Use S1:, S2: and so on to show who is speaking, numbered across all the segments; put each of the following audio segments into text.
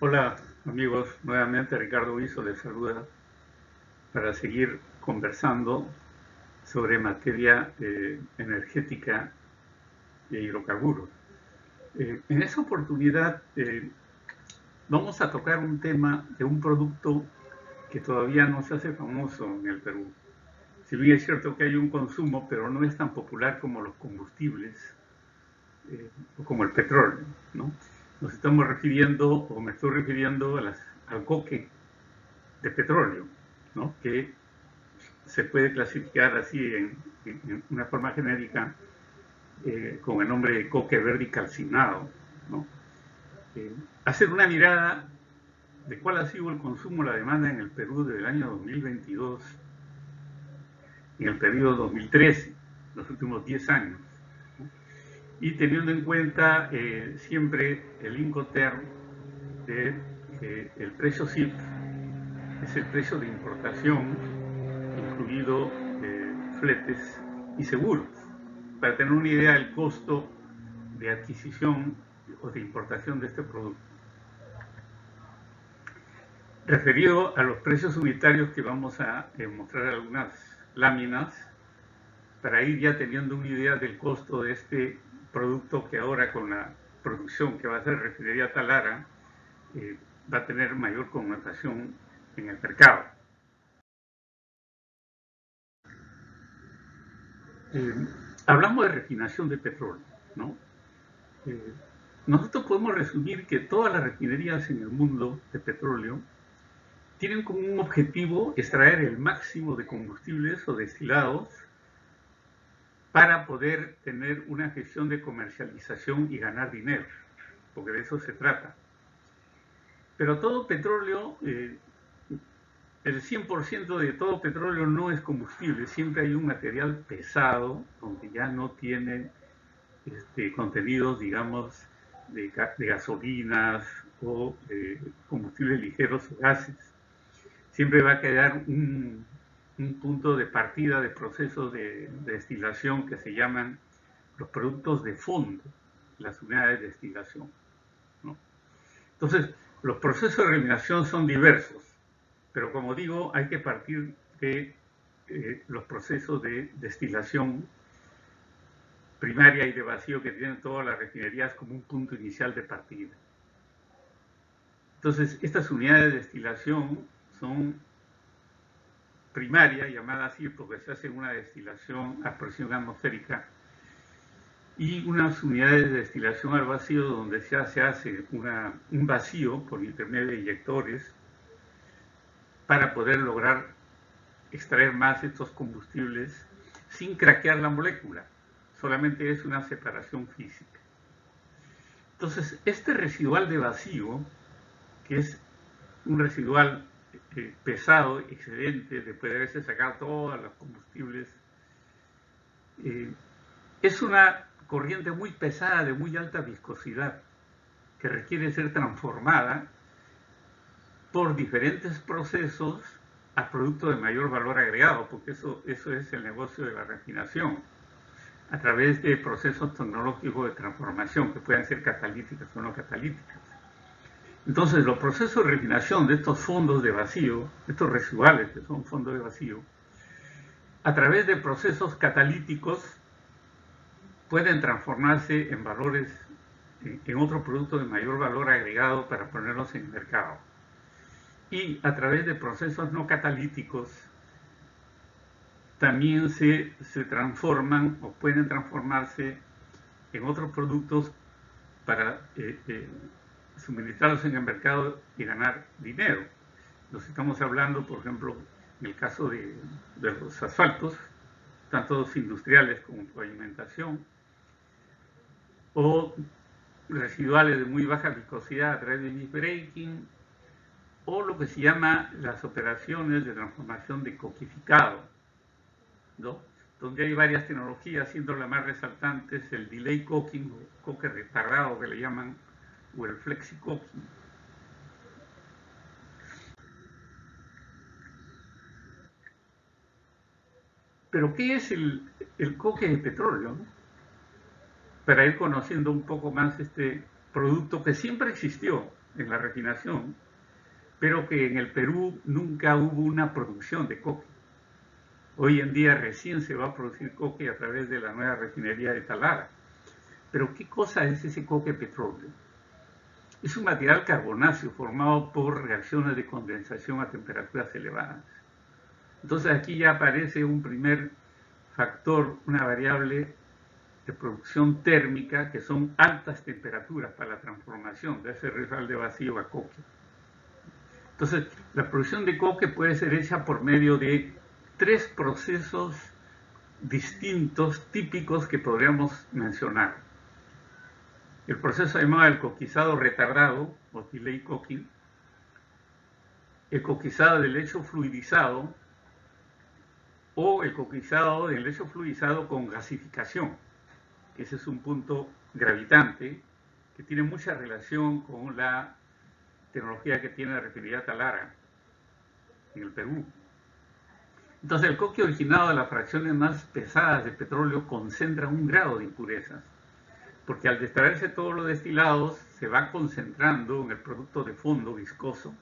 S1: Hola amigos, nuevamente Ricardo Guizo les saluda para seguir conversando sobre materia energética e hidrocarburos. En esta oportunidad vamos a tocar un tema de un producto que todavía no se hace famoso en el Perú. Si bien es cierto que hay un consumo, pero no es tan popular como los combustibles o como el petróleo, ¿no? Nos estamos refiriendo, o me estoy refiriendo al coque de petróleo, ¿no? Que se puede clasificar así en una forma genérica con el nombre de coque verde calcinado, ¿no? Hacer una mirada de cuál ha sido el consumo, la demanda en el Perú desde el año 2022, en el periodo 2013, los últimos 10 años, ¿no? Y teniendo en cuenta siempre el Incoterm de el precio CIF es el precio de importación, incluido fletes y seguros, para tener una idea del costo de adquisición o de importación de este producto. Referido a los precios unitarios, que vamos a mostrar algunas láminas para ir ya teniendo una idea del costo de este producto, que ahora con la producción que va a ser refinería Talara va a tener mayor connotación en el mercado. Hablamos de refinación de petróleo, ¿no? Nosotros podemos resumir que todas las refinerías en el mundo de petróleo tienen como un objetivo extraer el máximo de combustibles o destilados para poder tener una gestión de comercialización y ganar dinero, porque de eso se trata. Pero todo petróleo, el 100% de todo petróleo no es combustible, siempre hay un material pesado donde ya no tiene contenidos, digamos, de gasolinas o combustibles ligeros o gases. Siempre va a quedar un punto de partida de procesos de destilación que se llaman los productos de fondo, las unidades de destilación, ¿no? Entonces, los procesos de refinación son diversos, pero como digo, hay que partir de los procesos de destilación primaria y de vacío que tienen todas las refinerías como un punto inicial de partida. Entonces, estas unidades de destilación son primaria, llamada así porque se hace una destilación a presión atmosférica, y unas unidades de destilación al vacío donde se hace un vacío por intermedio de inyectores para poder lograr extraer más estos combustibles sin craquear la molécula, solamente es una separación física. Entonces, este residual de vacío, que es un residual pesado, excedente, después de haberse sacado todos los combustibles, es una corriente muy pesada, de muy alta viscosidad, que requiere ser transformada por diferentes procesos a producto de mayor valor agregado, porque eso es el negocio de la refinación, a través de procesos tecnológicos de transformación, que puedan ser catalíticas o no catalíticas. Entonces, los procesos de refinación de estos fondos de vacío, estos residuales que son fondos de vacío, a través de procesos catalíticos, pueden transformarse en valores, en otro producto de mayor valor agregado para ponerlos en el mercado. Y a través de procesos no catalíticos, también se transforman o pueden transformarse en otros productos para suministrarlos en el mercado y ganar dinero. Nos estamos hablando, por ejemplo, en el caso de los asfaltos, tanto los industriales como pavimentación, o residuales de muy baja viscosidad a través de mist breaking, o lo que se llama las operaciones de transformación de coquificado, ¿no? Donde hay varias tecnologías, siendo la más resaltante es el delay coking, o coque retardado que le llaman, o el flexi coking. Pero ¿qué es el coque de petróleo, ¿no? Para ir conociendo un poco más este producto que siempre existió, en la refinación, pero que en el Perú nunca hubo una producción de coque. Hoy en día recién se va a producir coque a través de la nueva refinería de Talara. Pero ¿qué cosa es ese coque petróleo? Es un material carbonáceo formado por reacciones de condensación a temperaturas elevadas. Entonces aquí ya aparece un primer factor, una variable de producción térmica, que son altas temperaturas para la transformación de ese de vacío a coque. Entonces, la producción de coque puede ser hecha por medio de 3 procesos distintos, típicos, que podríamos mencionar. El proceso llamado el coquizado retardado, o delay coking, el coquizado del lecho fluidizado, o el coquizado del lecho fluidizado con gasificación. Ese es un punto gravitante que tiene mucha relación con la tecnología que tiene la refinería Talara en el Perú. Entonces, el coque originado de las fracciones más pesadas de petróleo concentra un grado de impurezas, porque al extraerse todos los destilados se va concentrando en el producto de fondo viscoso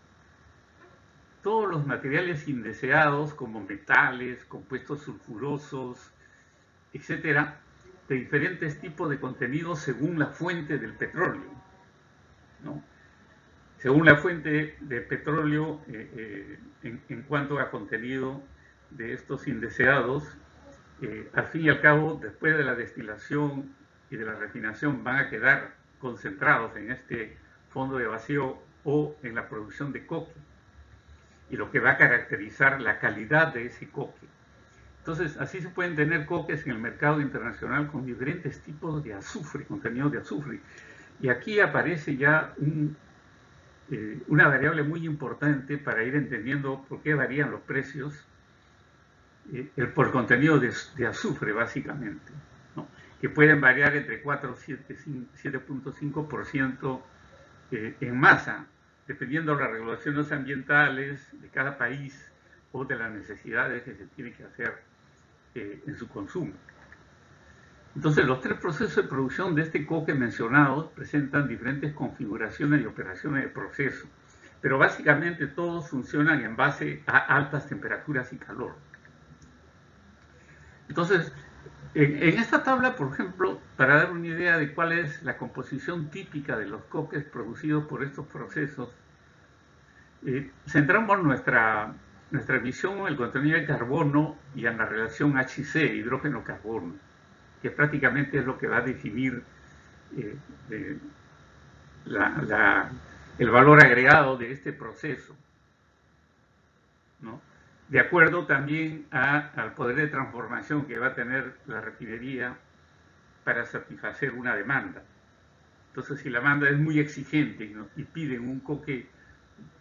S1: todos los materiales indeseados como metales, compuestos sulfurosos, etcétera, de diferentes tipos de contenidos según la fuente del petróleo, ¿no? Según la fuente de petróleo, en cuanto a contenido de estos indeseados, al fin y al cabo, después de la destilación y de la refinación, van a quedar concentrados en este fondo de vacío o en la producción de coque, y lo que va a caracterizar la calidad de ese coque. Entonces, así se pueden tener coques en el mercado internacional con diferentes tipos de azufre, contenidos de azufre. Y aquí aparece ya una variable muy importante para ir entendiendo por qué varían los precios, por el contenido de azufre, básicamente, ¿no? Que pueden variar entre 4 y 7.5% en masa, dependiendo de las regulaciones ambientales de cada país o de las necesidades que se tiene que hacer en su consumo. Entonces, los 3 procesos de producción de este coque mencionados presentan diferentes configuraciones y operaciones de proceso, pero básicamente todos funcionan en base a altas temperaturas y calor. Entonces, en esta tabla, por ejemplo, para dar una idea de cuál es la composición típica de los coques producidos por estos procesos, centramos nuestra visión en el contenido de carbono y en la relación HC, hidrógeno-carbono, que prácticamente es lo que va a definir el valor agregado de este proceso, ¿no? De acuerdo también al poder de transformación que va a tener la refinería para satisfacer una demanda. Entonces, si la demanda es muy exigente y piden un coque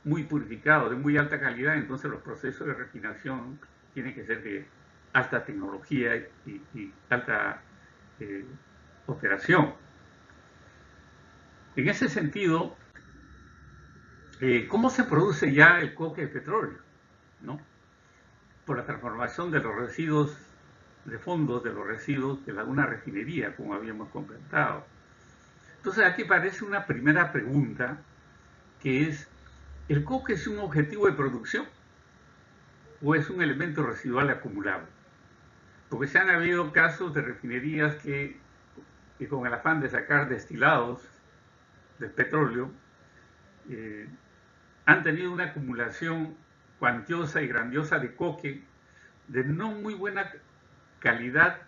S1: muy purificado, de muy alta calidad, entonces los procesos de refinación tienen que ser de alta tecnología y alta operación. En ese sentido, ¿cómo se produce ya el coque de petróleo? ¿No? Por la transformación de los residuos de fondos, de los residuos de una refinería, como habíamos comentado. Entonces aquí aparece una primera pregunta, que es, ¿el coque es un objetivo de producción o es un elemento residual acumulable? Porque se han habido casos de refinerías que con el afán de sacar destilados del petróleo, han tenido una acumulación cuantiosa y grandiosa de coque de no muy buena calidad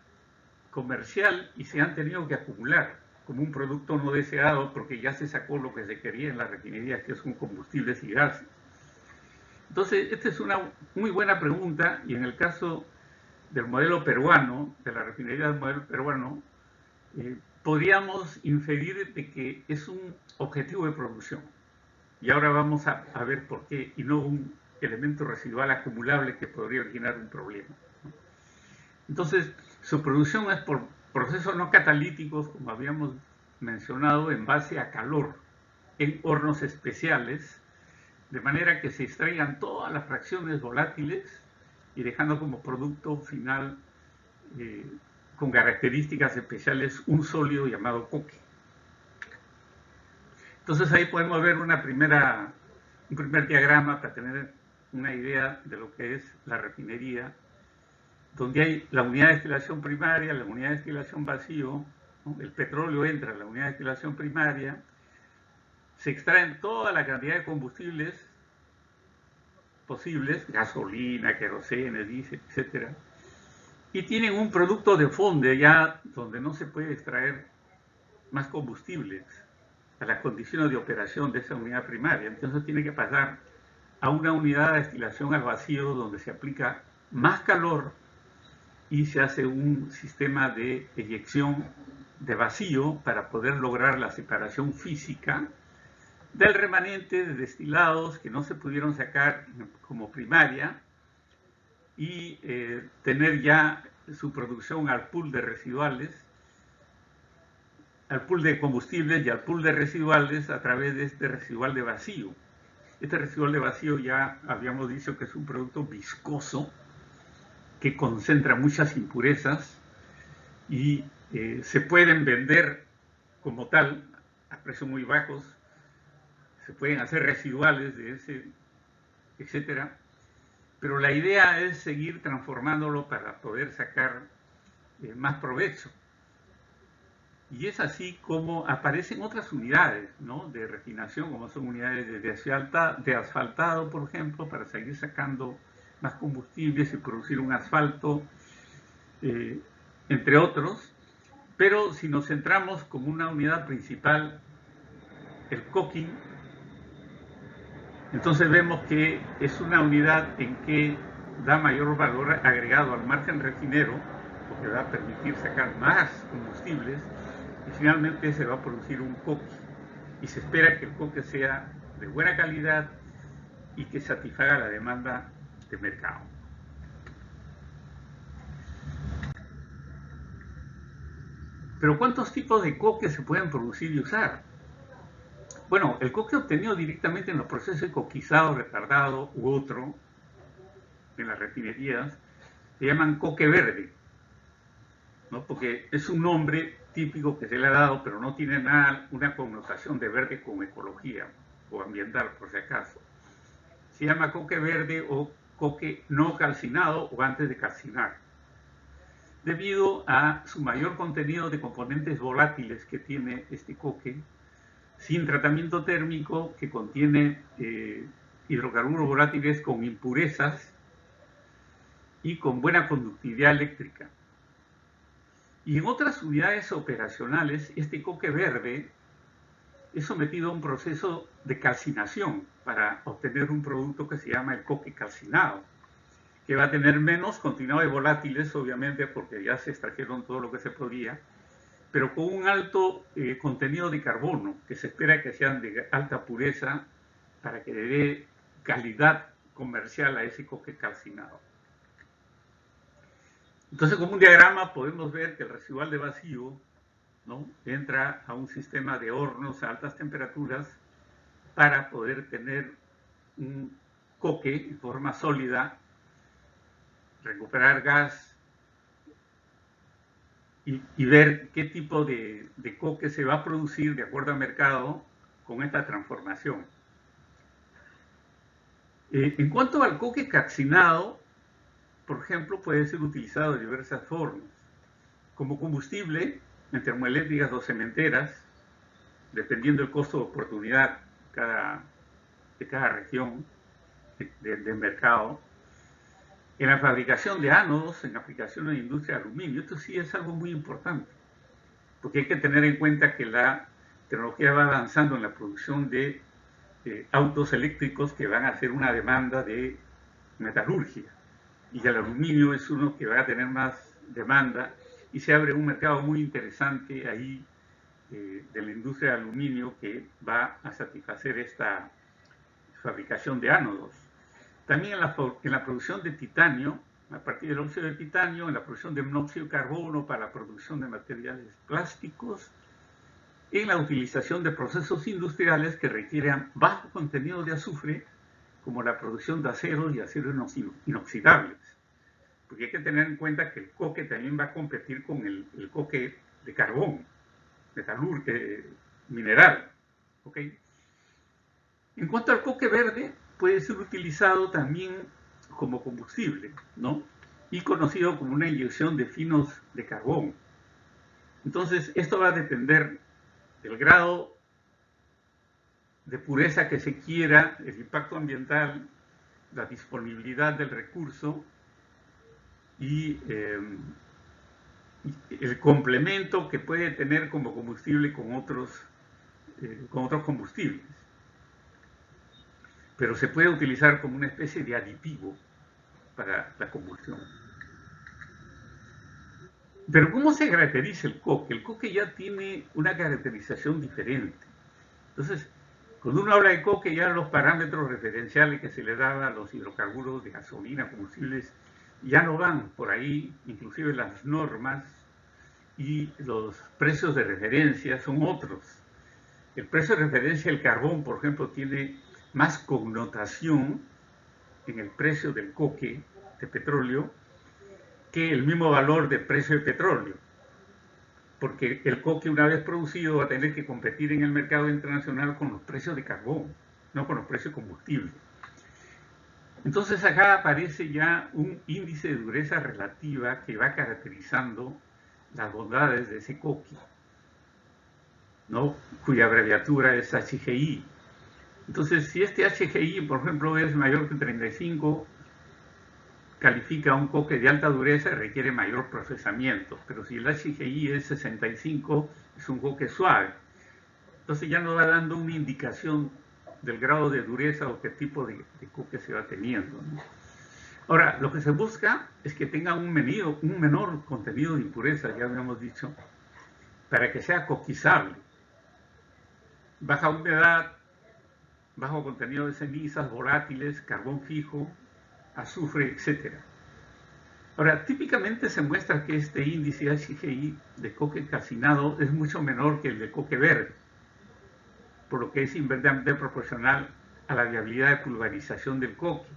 S1: comercial y se han tenido que acumular como un producto no deseado porque ya se sacó lo que se quería en la refinería, que son combustibles y gases. Entonces, esta es una muy buena pregunta, y en el caso del modelo peruano, de la refinería del modelo peruano, podríamos inferir de que es un objetivo de producción. Y ahora vamos a ver por qué, y no un elemento residual acumulable que podría originar un problema. Entonces, su producción es por procesos no catalíticos, como habíamos mencionado, en base a calor, en hornos especiales, de manera que se extraigan todas las fracciones volátiles y dejando como producto final, con características especiales, un sólido llamado coque. Entonces ahí podemos ver un primer diagrama para tener una idea de lo que es la refinería, donde hay la unidad de destilación primaria, la unidad de destilación vacío, ¿no? El petróleo entra en la unidad de destilación primaria, se extraen toda la cantidad de combustibles posibles, gasolina, querosene, diésel, etcétera, y tienen un producto de fondo ya donde no se puede extraer más combustibles a las condiciones de operación de esa unidad primaria. Entonces tiene que pasar a una unidad de destilación al vacío donde se aplica más calor y se hace un sistema de eyección de vacío para poder lograr la separación física del remanente de destilados que no se pudieron sacar como primaria y tener ya su producción al pool de residuales, al pool de combustibles y al pool de residuales a través de este residual de vacío. Este residual de vacío ya habíamos dicho que es un producto viscoso que concentra muchas impurezas y se pueden vender como tal a precios muy bajos, se pueden hacer residuales de ese, etcétera, pero la idea es seguir transformándolo para poder sacar más provecho. Y es así como aparecen otras unidades, ¿no?, de refinación, como son unidades de asfaltado, por ejemplo, para seguir sacando más combustibles y producir un asfalto, entre otros. Pero si nos centramos como una unidad principal, el coking, entonces vemos que es una unidad en que da mayor valor agregado al margen refinero, porque va a permitir sacar más combustibles, y finalmente se va a producir un coque. Y se espera que el coque sea de buena calidad y que satisfaga la demanda de mercado. Pero ¿cuántos tipos de coque se pueden producir y usar? Bueno, el coque obtenido directamente en los procesos de coquizado, retardado u otro, en las refinerías, se llaman coque verde, ¿no?, porque es un nombre típico que se le ha dado, pero no tiene nada, una connotación de verde con ecología o ambiental, por si acaso. Se llama coque verde o coque no calcinado o antes de calcinar, debido a su mayor contenido de componentes volátiles que tiene este coque, sin tratamiento térmico, que contiene hidrocarburos volátiles con impurezas y con buena conductividad eléctrica. Y en otras unidades operacionales, este coque verde es sometido a un proceso de calcinación para obtener un producto que se llama el coque calcinado, que va a tener menos contenido de volátiles, obviamente, porque ya se extrajeron todo lo que se podía, pero con un alto contenido de carbono, que se espera que sean de alta pureza para que le dé calidad comercial a ese coque calcinado. Entonces, como un diagrama podemos ver que el residual de vacío, ¿no?, entra a un sistema de hornos a altas temperaturas para poder tener un coque en forma sólida, recuperar gas y ver qué tipo de coque se va a producir de acuerdo al mercado con esta transformación. En cuanto al coque calcinado, por ejemplo, puede ser utilizado de diversas formas, como combustible en termoeléctricas o cementeras, dependiendo del costo de oportunidad de cada región del mercado, en la fabricación de ánodos, en aplicaciones de industria de aluminio. Esto sí es algo muy importante, porque hay que tener en cuenta que la tecnología va avanzando en la producción de autos eléctricos que van a hacer una demanda de metalurgia, y el aluminio es uno que va a tener más demanda, y se abre un mercado muy interesante ahí de la industria de aluminio que va a satisfacer esta fabricación de ánodos. También en la producción de titanio, a partir del óxido de titanio, en la producción de monóxido de carbono para la producción de materiales plásticos, en la utilización de procesos industriales que requieren bajo contenido de azufre, como la producción de aceros y aceros inoxidables. Porque hay que tener en cuenta que el coque también va a competir con el coque de carbón, mineral. ¿ok? En cuanto al coque verde, puede ser utilizado también como combustible, ¿no? Y conocido como una inyección de finos de carbón. Entonces, esto va a depender del grado de pureza que se quiera, el impacto ambiental, la disponibilidad del recurso y el complemento que puede tener como combustible con otros combustibles. Pero se puede utilizar como una especie de aditivo para la combustión. Pero ¿cómo se caracteriza el coque? El coque ya tiene una caracterización diferente. Entonces, cuando uno habla de coque, ya los parámetros referenciales que se le daban a los hidrocarburos de gasolina, combustibles, ya no van por ahí, inclusive las normas y los precios de referencia son otros. El precio de referencia del carbón, por ejemplo, tiene más connotación en el precio del coque de petróleo que el mismo valor del precio del petróleo. Porque el coque, una vez producido, va a tener que competir en el mercado internacional con los precios de carbón, no con los precios de combustible. Entonces acá aparece ya un índice de dureza relativa que va caracterizando las bondades de ese coque, ¿no? Cuya abreviatura es HGI. Entonces, si este HGI, por ejemplo, es mayor que 35, califica un coque de alta dureza y requiere mayor procesamiento. Pero si el HGI es 65, es un coque suave. Entonces ya nos va dando una indicación del grado de dureza o qué tipo de coque se va teniendo, ¿no? Ahora, lo que se busca es que tenga un menor contenido de impureza, ya habíamos dicho, para que sea coquizable. Baja humedad, bajo contenido de cenizas, volátiles, carbón fijo, azufre, etc. Ahora, típicamente se muestra que este índice HGI de coque calcinado es mucho menor que el de coque verde, por lo que es inversamente proporcional a la viabilidad de pulverización del coque.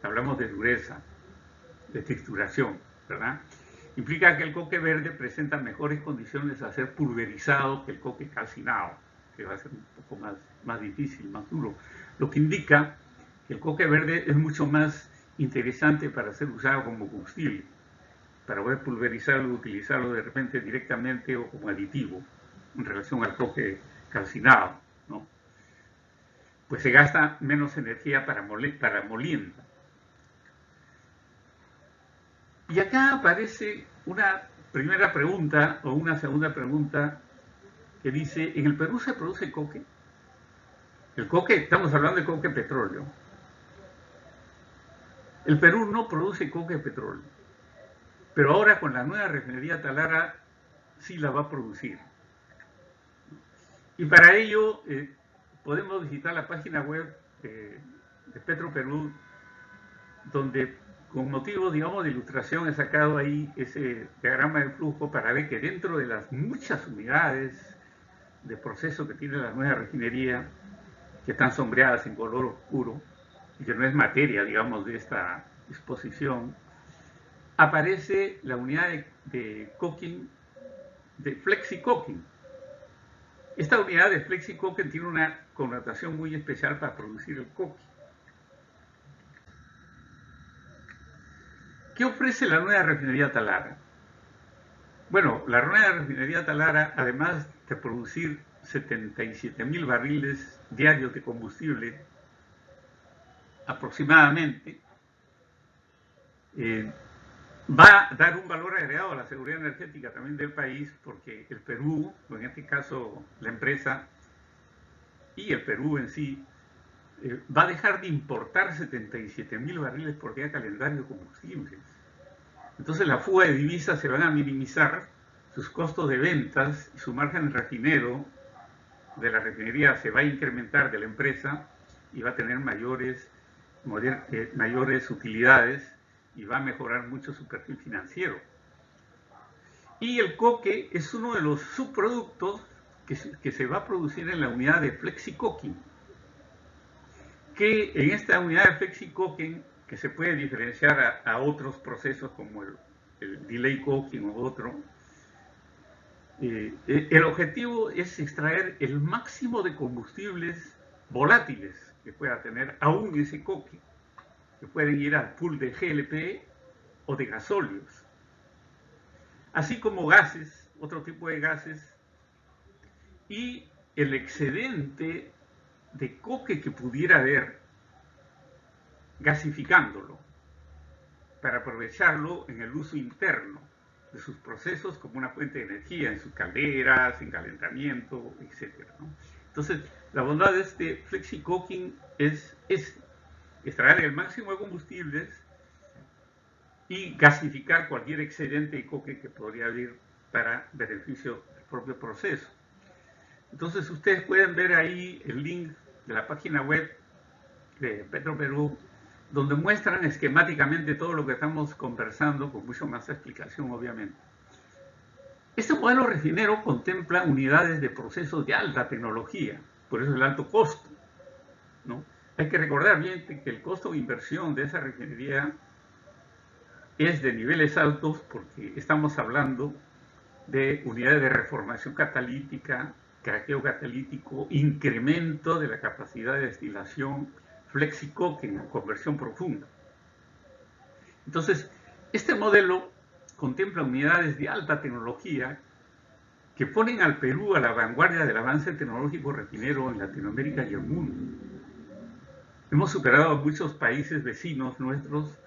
S1: Hablamos de dureza, de trituración, ¿verdad? Implica que el coque verde presenta mejores condiciones a ser pulverizado que el coque calcinado, que va a ser un poco más difícil, más duro. Lo que indica que el coque verde es mucho más interesante para ser usado como combustible, para poder pulverizarlo, utilizarlo de repente directamente o como aditivo en relación al coque calcinado, ¿no? Pues se gasta menos energía para molienda. Y acá aparece una primera pregunta o una segunda pregunta que dice, ¿en el Perú se produce coque? El coque, estamos hablando de coque petróleo. El Perú no produce coque petróleo, pero ahora con la nueva refinería Talara sí la va a producir. Y para ello podemos visitar la página web de Petroperú, donde con motivo, digamos, de ilustración he sacado ahí ese diagrama de flujo para ver que dentro de las muchas unidades de proceso que tiene la nueva refinería, que están sombreadas en color oscuro y que no es materia, digamos, de esta exposición, aparece la unidad de coking, de flexi-coking. Esta unidad de flexi-coking tiene una connotación muy especial para producir el coque. ¿Qué ofrece la nueva refinería Talara? Bueno, la nueva refinería Talara, además de producir 77.000 barriles diarios de combustible, aproximadamente, va a dar un valor agregado a la seguridad energética también del país, porque el Perú, o en este caso la empresa, y el Perú en sí, va a dejar de importar 77.000 barriles por día calendario de combustibles. Entonces la fuga de divisas se van a minimizar, sus costos de ventas y su margen refinero de la refinería se va a incrementar de la empresa y va a tener mayores utilidades y va a mejorar mucho su perfil financiero. Y el coque es uno de los subproductos que se va a producir en la unidad de flexi-coking, que en esta unidad de flexi-coking, que se puede diferenciar a otros procesos como el delay coking o otro, El objetivo es extraer el máximo de combustibles volátiles que pueda tener aún ese coque, que pueden ir al pool de GLP o de gasóleos, así como gases, otro tipo de gases, y el excedente de coque que pudiera haber gasificándolo para aprovecharlo en el uso interno de sus procesos como una fuente de energía en sus calderas, en calentamiento, etc. ¿no? Entonces, la bondad de este flexi-coking es extraer el máximo de combustibles y gasificar cualquier excedente de coque que podría haber para beneficio del propio proceso. Entonces, ustedes pueden ver ahí el link de la página web de Petroperú, donde muestran esquemáticamente todo lo que estamos conversando, con mucho más explicación, obviamente. Este modelo refinero contempla unidades de procesos de alta tecnología, por eso el alto costo, ¿no? Hay que recordar bien que el costo de inversión de esa refinería es de niveles altos porque estamos hablando de unidades de reformación catalítica, craqueo catalítico, incremento de la capacidad de destilación, flexi-coking, conversión profunda. Entonces, este modelo contempla unidades de alta tecnología que ponen al Perú a la vanguardia del avance tecnológico refinero en Latinoamérica y el mundo. Hemos superado a muchos países vecinos nuestros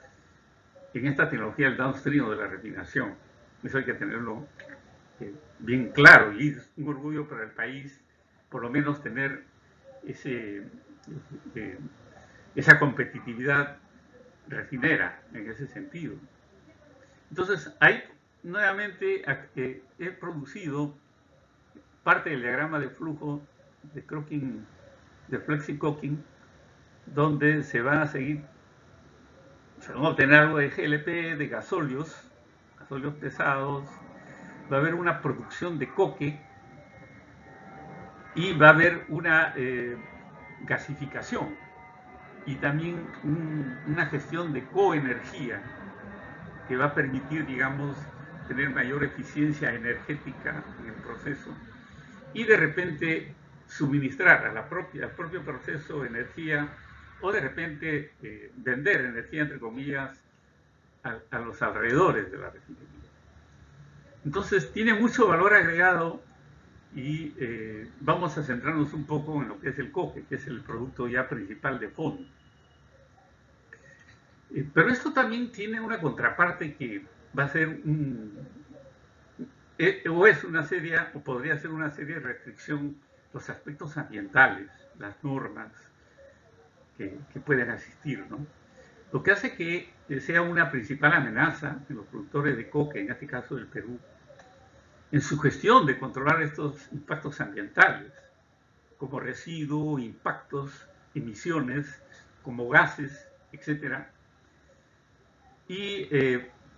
S1: en esta tecnología del downstream de la refinación. Eso hay que tenerlo bien claro y es un orgullo para el país, por lo menos tener esa competitividad refinera en ese sentido. Entonces, ahí nuevamente he producido parte del diagrama de flujo de crocking, de flexi-coking, donde se van a obtener algo de GLP, de gasóleos pesados, va a haber una producción de coque y va a haber una gasificación y también una gestión de coenergía que va a permitir, digamos, tener mayor eficiencia energética en el proceso y de repente suministrar al propio proceso energía o de repente vender energía, entre comillas, a los alrededores de la refinería. Entonces tiene mucho valor agregado y vamos a centrarnos un poco en lo que es el coque, que es el producto ya principal de fondo. Pero esto también tiene una contraparte que va a ser o es una seria, o podría ser una seria restricción los aspectos ambientales, las normas que pueden asistir, ¿no? Lo que hace que sea una principal amenaza en los productores de coque, en este caso del Perú, en su gestión de controlar estos impactos ambientales, como residuos, impactos, emisiones, como gases, etcétera, y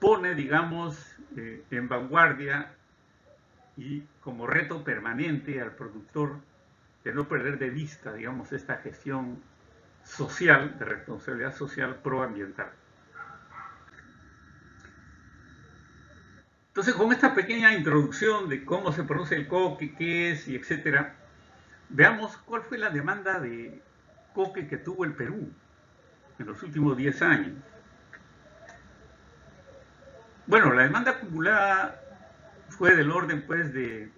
S1: pone, digamos, en vanguardia y como reto permanente al productor de no perder de vista, digamos, esta gestión social, de responsabilidad social proambiental. Entonces, con esta pequeña introducción de cómo se produce el coque, qué es y etcétera, veamos cuál fue la demanda de coque que tuvo el Perú en los últimos 10 años. Bueno, la demanda acumulada fue del orden pues de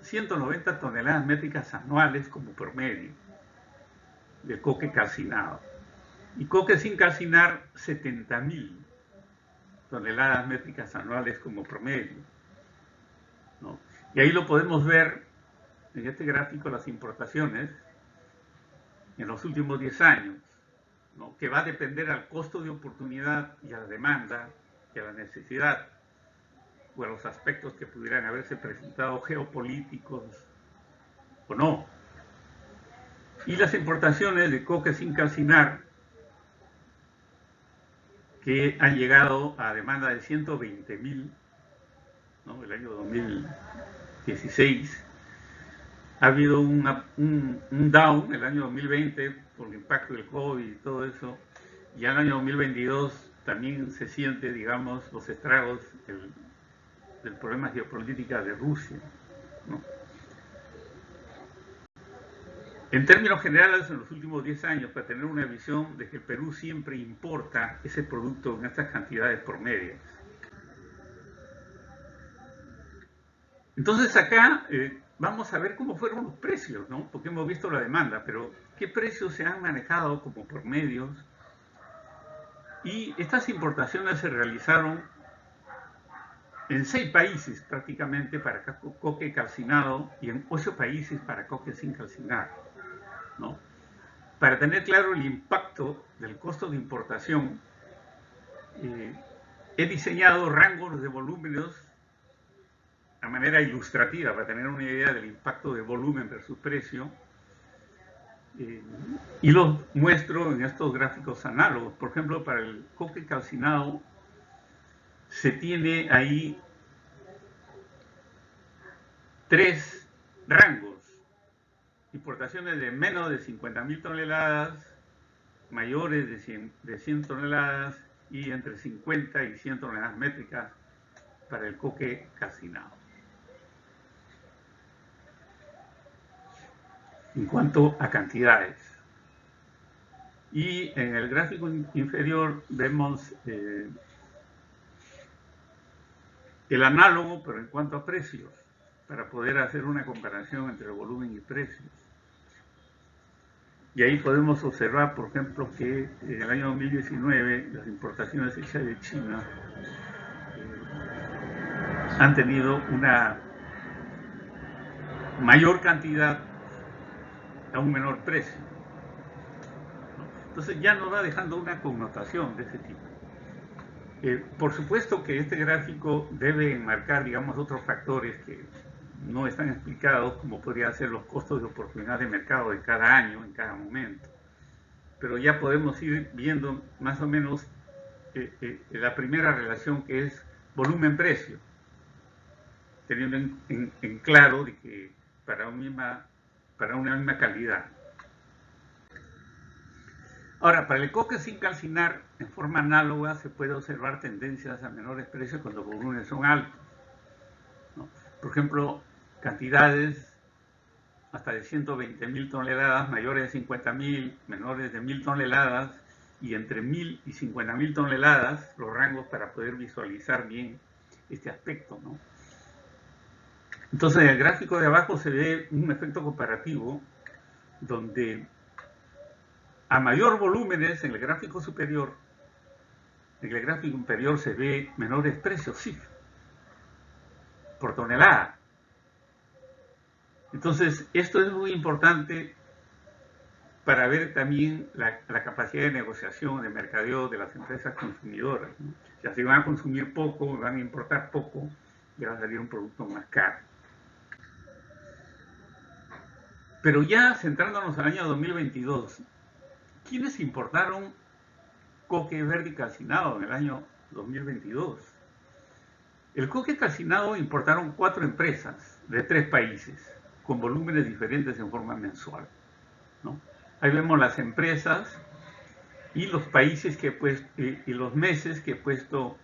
S1: 190 toneladas métricas anuales como promedio de coque calcinado. Y coque sin calcinar, 70.000 toneladas métricas anuales como promedio, ¿no? Y ahí lo podemos ver en este gráfico, las importaciones en los últimos 10 años, ¿no? Que va a depender al costo de oportunidad y a la demanda y a la necesidad o a los aspectos que pudieran haberse presentado geopolíticos o no. Y las importaciones de coque sin calcinar, que han llegado a demanda de 120.000, ¿no? El año 2016. Ha habido un down el año 2020 por el impacto del COVID y todo eso, y el año 2022 también se siente, digamos, los estragos del problema geopolítico de Rusia. ¿no? En términos generales, en los últimos 10 años, para tener una visión de que el Perú siempre importa ese producto en estas cantidades promedias. Entonces acá vamos a ver cómo fueron los precios, ¿no? Porque hemos visto la demanda, pero ¿qué precios se han manejado como promedios? Y estas importaciones se realizaron en 6 países prácticamente para coque calcinado y en 8 países para coque sin calcinar, ¿no? Para tener claro el impacto del costo de importación, he diseñado rangos de volúmenes a manera ilustrativa para tener una idea del impacto de volumen versus precio, y los muestro en estos gráficos análogos. Por ejemplo, para el coque calcinado se tiene ahí 3 rangos: importaciones de menos de 50.000 toneladas, mayores de 100 toneladas y entre 50 y 100 toneladas métricas para el coque calcinado. En cuanto a cantidades. Y en el gráfico inferior vemos el análogo, pero en cuanto a precios, para poder hacer una comparación entre el volumen y precios. Y ahí podemos observar, por ejemplo, que en el año 2019 las importaciones hechas de China han tenido una mayor cantidad a un menor precio. Entonces ya nos va dejando una connotación de ese tipo. Por supuesto que este gráfico debe enmarcar, digamos, otros factores que no están explicados, como podrían ser los costos de oportunidad de mercado de cada año, en cada momento. Pero ya podemos ir viendo más o menos la primera relación, que es volumen-precio, teniendo en claro de que para una misma calidad. Ahora, para el coque sin calcinar, en forma análoga, se puede observar tendencias a menores precios cuando los volúmenes son altos, ¿no? Por ejemplo, cantidades hasta de 120.000 toneladas, mayores de 50.000, menores de 1.000 toneladas, y entre 1.000 y 50.000 toneladas, los rangos para poder visualizar bien este aspecto, ¿no? Entonces, en el gráfico de abajo se ve un efecto comparativo donde a mayor volúmenes en el gráfico superior, en el gráfico inferior se ve menores precios, sí, por tonelada. Entonces, esto es muy importante para ver también la capacidad de negociación, de mercadeo de las empresas consumidoras, ¿no? O sea, si van a consumir poco, van a importar poco, le va a salir un producto más caro. Pero ya centrándonos al año 2022, ¿quiénes importaron coque verde calcinado en el año 2022? El coque calcinado importaron 4 empresas de 3 países, con volúmenes diferentes en forma mensual, ¿no? Ahí vemos las empresas y los países que he puesto, y los meses que he puesto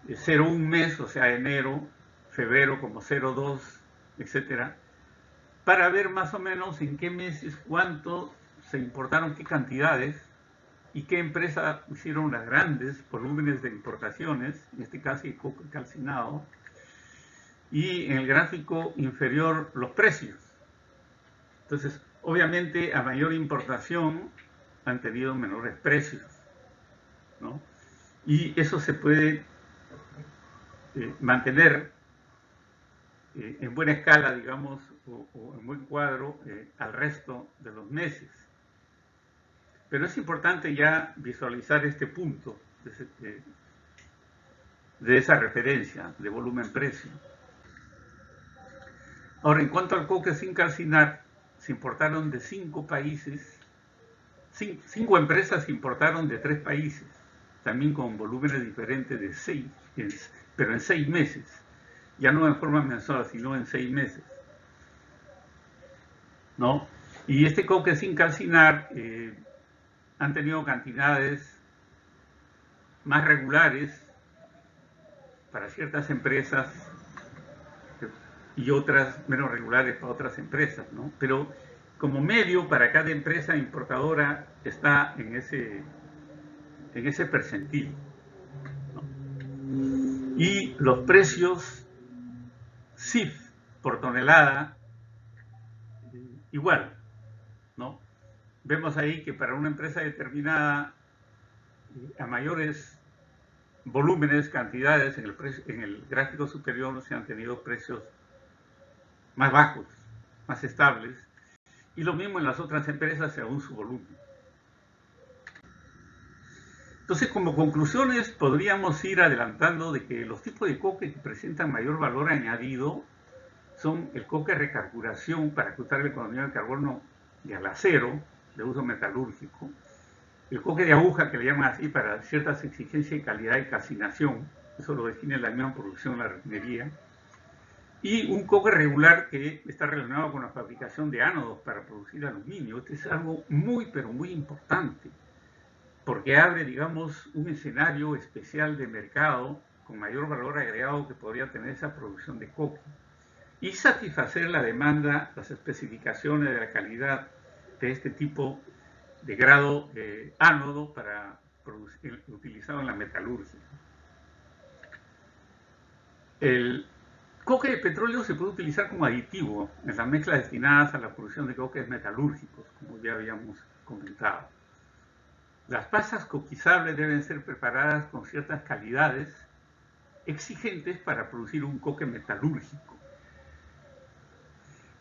S1: 0,1 mes, o sea, enero, febrero como 0,2, etcétera, para ver más o menos en qué meses, cuánto se importaron, qué cantidades, y qué empresa hicieron las grandes volúmenes de importaciones, en este caso el coque calcinado, y en el gráfico inferior los precios. Entonces, obviamente, a mayor importación han tenido menores precios, ¿no? Y eso se puede mantener en buena escala, digamos, o en buen cuadro al resto de los meses. Pero es importante ya visualizar este punto de esa referencia de volumen-precio. Ahora, en cuanto al coque sin calcinar, se importaron de 5 países, 5 empresas importaron de 3 países, también con volúmenes diferentes de 6, pero en 6 meses, ya no en forma mensual, sino en 6 meses, ¿no? Y este coque sin calcinar han tenido cantidades más regulares para ciertas empresas y otras menos regulares para otras empresas, ¿no? Pero como medio para cada empresa importadora está en ese percentil, ¿no? Y los precios CIF por tonelada, igual, ¿no? Vemos ahí que para una empresa determinada, a mayores volúmenes, cantidades, en el gráfico superior se han tenido precios más bajos, más estables, y lo mismo en las otras empresas según su volumen. Entonces, como conclusiones, podríamos ir adelantando de que los tipos de coque que presentan mayor valor añadido son el coque recarburación para ajustar la economía del carbono y al acero de uso metalúrgico, el coque de aguja, que le llaman así para ciertas exigencias de calidad y calcinación, eso lo define la misma producción de la refinería, y un coque regular que está relacionado con la fabricación de ánodos para producir aluminio. Este es algo muy, pero muy importante, porque abre, digamos, un escenario especial de mercado con mayor valor agregado que podría tener esa producción de coque y satisfacer la demanda, las especificaciones de la calidad de este tipo de grado ánodo para producir, utilizado en la metalurgia. El coque de petróleo se puede utilizar como aditivo en las mezclas destinadas a la producción de coques metalúrgicos, como ya habíamos comentado. Las pasas coquizables deben ser preparadas con ciertas calidades exigentes para producir un coque metalúrgico.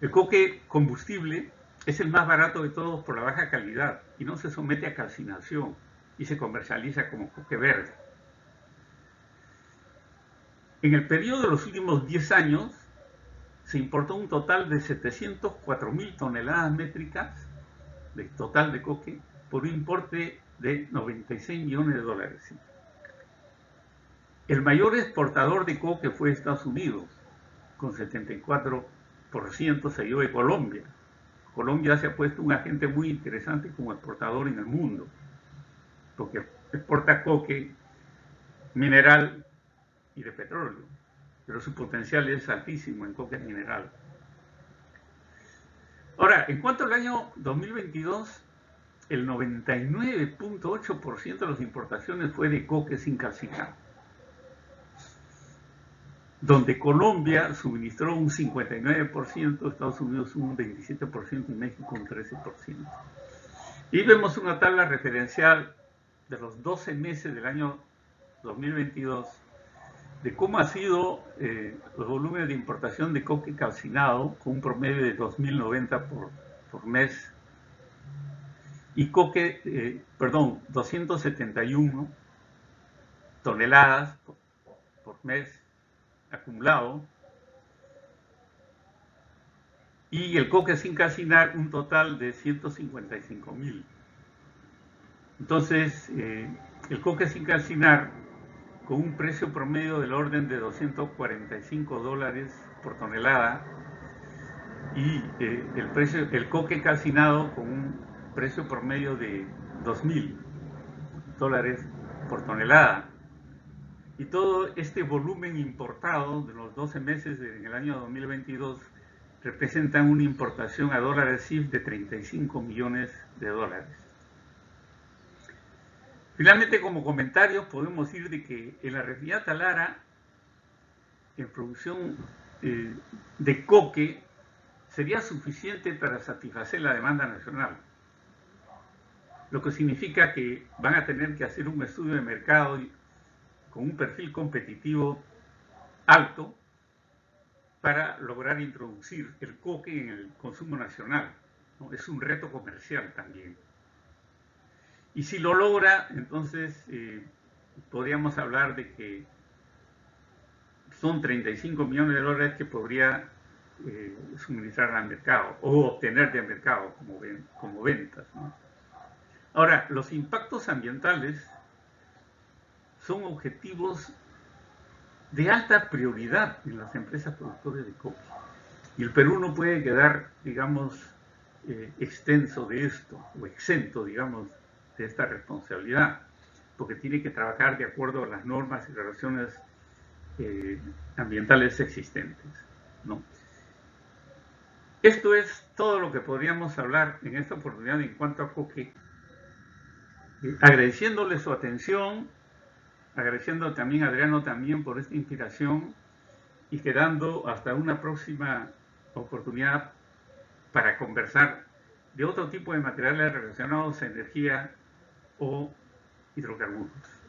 S1: El coque combustible es el más barato de todos por la baja calidad y no se somete a calcinación y se comercializa como coque verde. En el periodo de los últimos 10 años se importó un total de 704.000 toneladas métricas de total de coque por un importe de 96 millones de dólares. El mayor exportador de coque fue Estados Unidos, con 74%, seguido de Colombia. Colombia se ha puesto un agente muy interesante como exportador en el mundo, porque exporta coque, mineral y de petróleo, pero su potencial es altísimo en coque mineral. Ahora, en cuanto al año 2022, el 99.8% de las importaciones fue de coque sin calcinar, donde Colombia suministró un 59%, Estados Unidos un 27% y México un 13%. Y vemos una tabla referencial de los 12 meses del año 2022 de cómo ha sido los volúmenes de importación de coque calcinado con un promedio de 2.090 por mes y coque, 271 toneladas por mes acumulado, y el coque sin calcinar un total de 155.000. Entonces, el coque sin calcinar con un precio promedio del orden de $245 por tonelada y el coque calcinado con un precio promedio de $2.000 por tonelada. Y todo este volumen importado de los 12 meses en el año 2022 representan una importación a dólares CIF de 35 millones de dólares. Finalmente, como comentarios, podemos decir de que en la refinería Talara, en producción de coque, sería suficiente para satisfacer la demanda nacional, lo que significa que van a tener que hacer un estudio de mercado con un perfil competitivo alto para lograr introducir el coque en el consumo nacional, ¿no? Es un reto comercial también. Y si lo logra, entonces podríamos hablar de que son 35 millones de dólares que podría suministrar al mercado o obtener del mercado como ventas, ¿no? Ahora, los impactos ambientales son objetivos de alta prioridad en las empresas productoras de coque. Y el Perú no puede quedar, digamos, extenso de esto, o exento, digamos, de esta responsabilidad, porque tiene que trabajar de acuerdo a las normas y relaciones ambientales existentes, ¿no? Esto es todo lo que podríamos hablar en esta oportunidad en cuanto a Coque, agradeciéndole su atención, agradeciendo también a Adriano también por esta inspiración y quedando hasta una próxima oportunidad para conversar de otro tipo de materiales relacionados a energía o hidrocarburos.